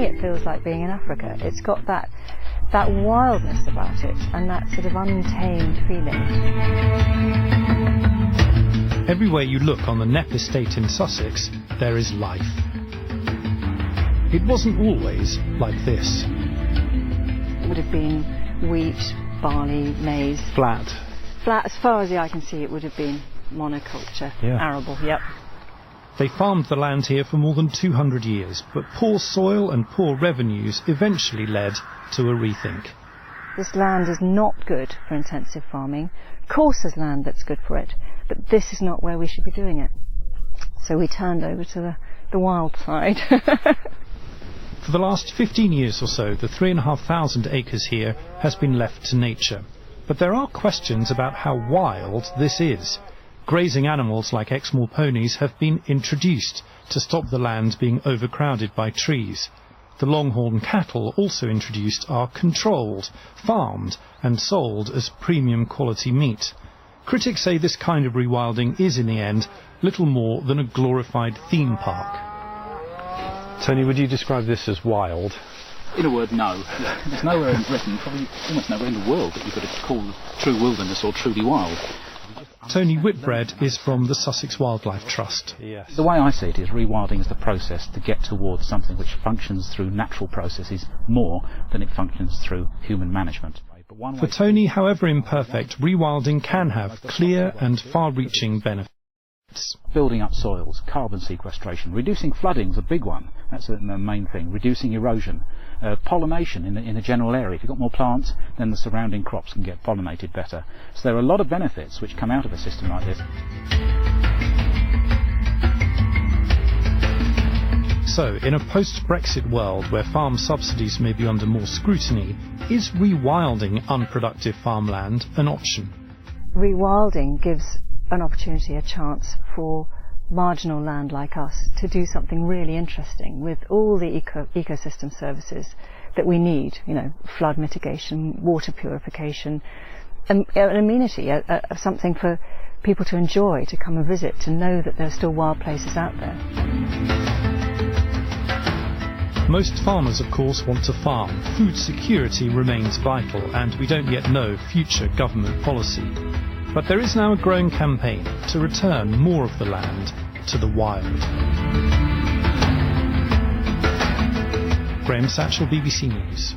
it feels like being in Africa. It's got that wildness about it and that sort of untamed feeling. Everywhere you look on the Knepp Estate in Sussex, there is life. It wasn't always like this. It would have been wheat, barley, maize. Flat. Flat, as far as the eye can see, it would have been monoculture, arable, yep. They farmed the land here for more than 200 years, but poor soil and poor revenues eventually led to a rethink. This land is not good for intensive farming. Of course there's land that's good for it, but this is not where we should be doing it. So we turned over to the wild side. For the last 15 years or so, the 3,500 acres here has been left to nature. But there are questions about how wild this is. Grazing animals like Exmoor ponies have been introduced to stop the land being overcrowded by trees. The longhorn cattle, also introduced, are controlled, farmed and sold as premium quality meat. Critics say this kind of rewilding is, in the end, little more than a glorified theme park. Tony, would you describe this as wild? In a word, no. There's nowhere in Britain, probably almost nowhere in the world, that you could call true wilderness or truly wild. Tony Whitbread is from the Sussex Wildlife Trust. Yes. The way I see it is rewilding is the process to get towards something which functions through natural processes more than it functions through human management. For Tony, however imperfect, rewilding can have clear and far-reaching benefits. Building up soils, carbon sequestration, reducing flooding is a big one. That's the main thing. Reducing erosion, pollination in a general area. If you've got more plants, then the surrounding crops can get pollinated better. So there are a lot of benefits which come out of a system like this. So, in a post-Brexit world where farm subsidies may be under more scrutiny, is rewilding unproductive farmland an option? Rewilding gives an opportunity, a chance for marginal land like us to do something really interesting with all the ecosystem services that we need, flood mitigation, water purification, an amenity, something for people to enjoy, to come and visit, to know that there are still wild places out there. Most farmers, of course, want to farm. Food security remains vital, and we don't yet know future government policy. But there is now a growing campaign to return more of the land to the wild. Graham Satchell, BBC News.